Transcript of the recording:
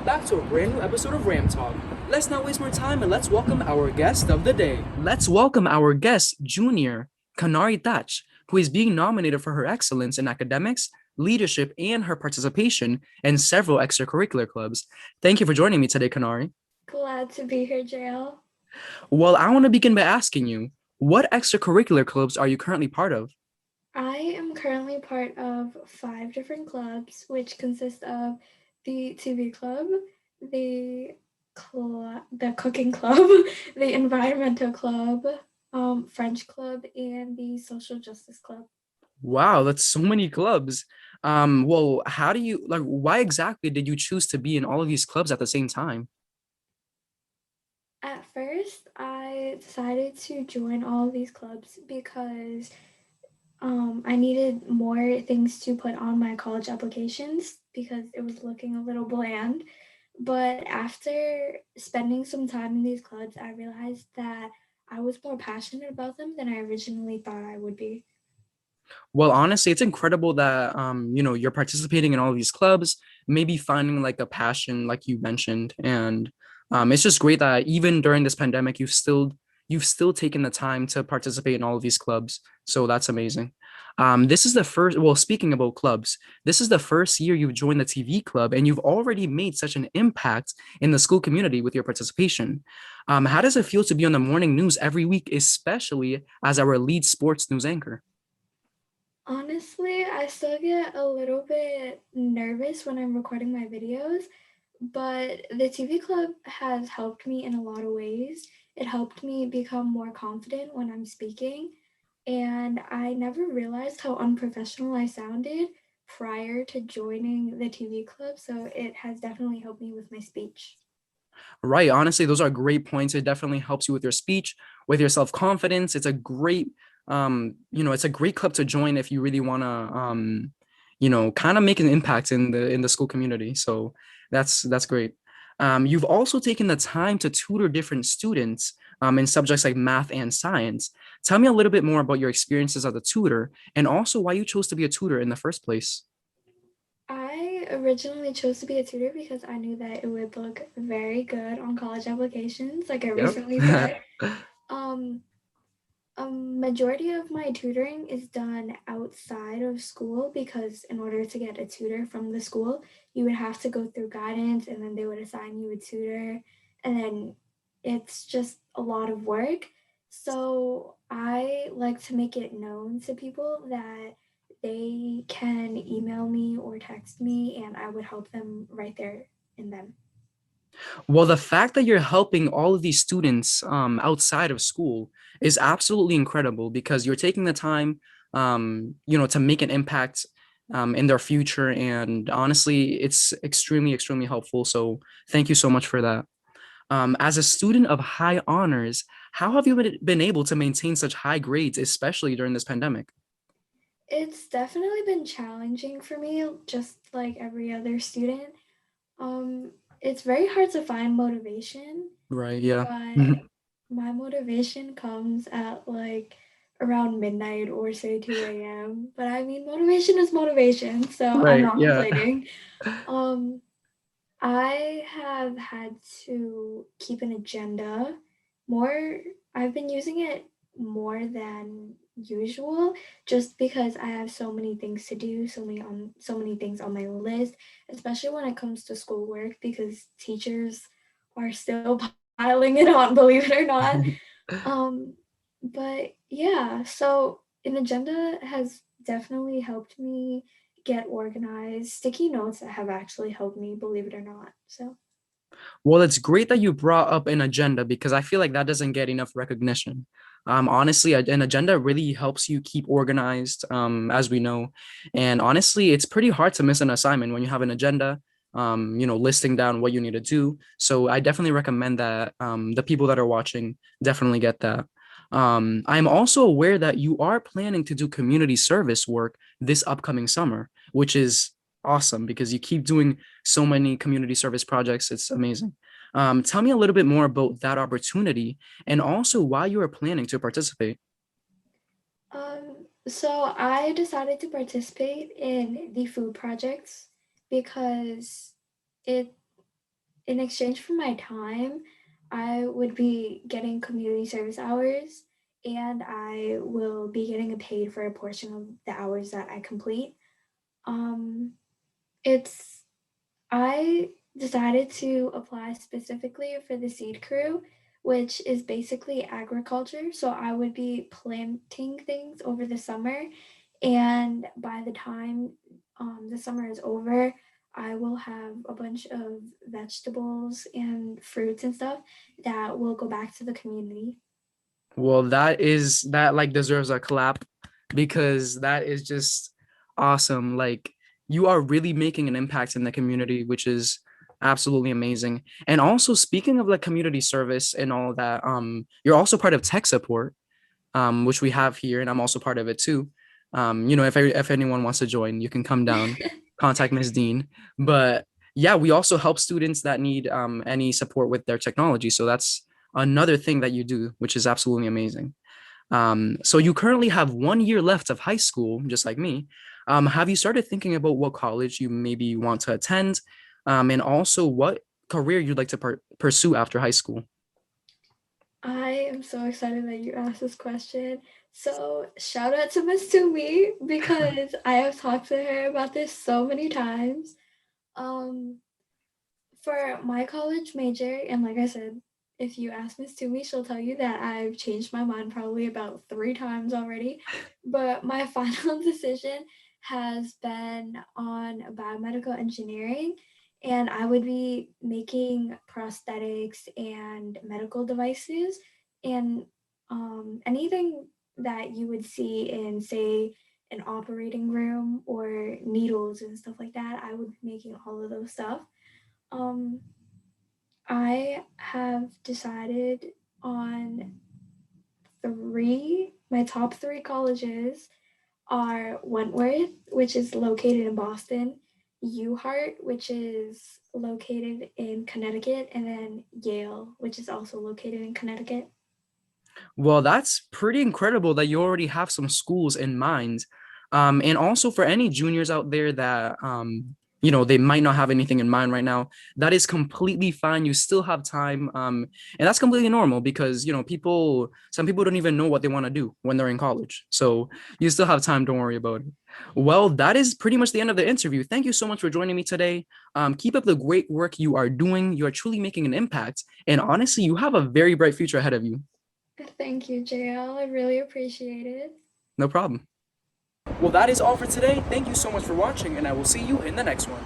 back to a brand new episode of Ram Talk. Let's not waste more time and let's welcome our guest of the day. Let's welcome our guest, Junior Khunnary Thach, who is being nominated for her excellence in academics, leadership, and her participation in several extracurricular clubs. Thank you for joining me today, Khunnary. Glad to be here, JL. Well, I want to begin by asking you, what extracurricular clubs are you currently part of? I am currently part of 5 different clubs, which consist of the TV club, the the cooking club, the environmental club, French club, and the social justice club. Wow, that's so many clubs. Well, how do you like why exactly did you choose to be in all of these clubs at the same time? At first, I decided to join all of these clubs because I needed more things to put on my college applications because it was looking a little bland. But after spending some time in these clubs, I realized that I was more passionate about them than I originally thought I would be. Well, honestly, it's incredible that you're participating in all of these clubs, maybe finding like a passion like you mentioned. And it's just great that even during this pandemic, you've still taken the time to participate in all of these clubs. So that's amazing. This is the first, well, speaking about clubs, this is the first year you've joined the TV club and you've already made such an impact in the school community with your participation. How does it feel to be on the morning news every week, especially as our lead sports news anchor? Honestly, I still get a little bit nervous when I'm recording my videos, but the TV club has helped me in a lot of ways. It helped me become more confident when I'm speaking, and I never realized how unprofessional I sounded prior to joining the TV club, so it has definitely helped me with my speech. Right. Honestly, those are great points. It definitely helps you with your speech, with your self-confidence. It's a great club to join if you really want to, kind of make an impact in the school community. So that's great. You've also taken the time to tutor different students in subjects like math and science. Tell me a little bit more about your experiences as a tutor and also why you chose to be a tutor in the first place. I originally chose to be a tutor because I knew that it would look very good on college applications, like I Yep. recently said. Um, a majority of my tutoring is done outside of school because in order to get a tutor from the school, you would have to go through guidance and then they would assign you a tutor. And then it's just a lot of work. So I like to make it known to people that they can email me or text me and I would help them right there and then. Well, the fact that you're helping all of these students outside of school is absolutely incredible because you're taking the time, to make an impact in their future. And honestly, it's extremely, extremely helpful. So thank you so much for that. As a student of high honors, how have you been able to maintain such high grades, especially during this pandemic? It's definitely been challenging for me, just like every other student. Um, it's very hard to find motivation, Right. Yeah. but my motivation comes at like around midnight or say 2 a.m. But I mean, motivation is motivation, so I'm Right. not Yeah. complaining. Um, I have had to keep an agenda more. I've been using it more than usual just because I have so many things to do, so many things on my list, especially when it comes to schoolwork because teachers are still piling it on, believe it or not. Um, but yeah, so an agenda has definitely helped me get organized. Sticky notes have actually helped me, believe it or not. So Well, it's great that you brought up an agenda because I feel like that doesn't get enough recognition. Honestly, an agenda really helps you keep organized, as we know. And honestly, it's pretty hard to miss an assignment when you have an agenda, listing down what you need to do. So I definitely recommend that the people that are watching definitely get that. I'm also aware that you are planning to do community service work this upcoming summer, which is awesome because you keep doing so many community service projects. It's amazing. Tell me a little bit more about that opportunity and also why you are planning to participate. so I decided to participate in the food projects because it in exchange for my time, I would be getting community service hours and I will be getting paid for a portion of the hours that I complete. Um, it's I decided to apply specifically for the seed crew, which is basically agriculture. So I would be planting things over the summer, and by the time the summer is over, I will have a bunch of vegetables and fruits and stuff that will go back to the community. Well, that like deserves a clap because that is just awesome. Like you are really making an impact in the community, which is absolutely amazing. And also speaking of like community service and all that, you're also part of tech support, which we have here, and I'm also part of it too. If anyone wants to join, you can come down, contact Ms. Dean. But yeah, we also help students that need any support with their technology. So that's another thing that you do, which is absolutely amazing. So you currently have 1 year left of high school, just like me. Have you started thinking about what college you maybe want to attend, and also what career you'd like to pursue after high school? I am so excited that you asked this question. So, shout out to Miss Toomey because I have talked to her about this so many times. Um, for my college major, and like I said, if you ask Miss Toomey, she'll tell you that I've changed my mind probably about 3 times already. But my final decision has been on biomedical engineering, and I would be making prosthetics and medical devices and anything that you would see in, say, an operating room or needles and stuff like that. I would be making all of those stuff. Um, I have decided on my top three colleges are Wentworth, which is located in Boston, UHart, which is located in Connecticut, and then Yale, which is also located in Connecticut. Well, that's pretty incredible that you already have some schools in mind. And also for any juniors out there that, they might not have anything in mind right now, that is completely fine. You still have time. And that's completely normal because, some people don't even know what they want to do when they're in college. So you still have time. Don't worry about it. Well, that is pretty much the end of the interview. Thank you so much for joining me today. Keep up the great work you are doing. You are truly making an impact. And honestly, you have a very bright future ahead of you. Thank you, JL. I really appreciate it. No problem. Well, that is all for today. Thank you so much for watching, and I will see you in the next one.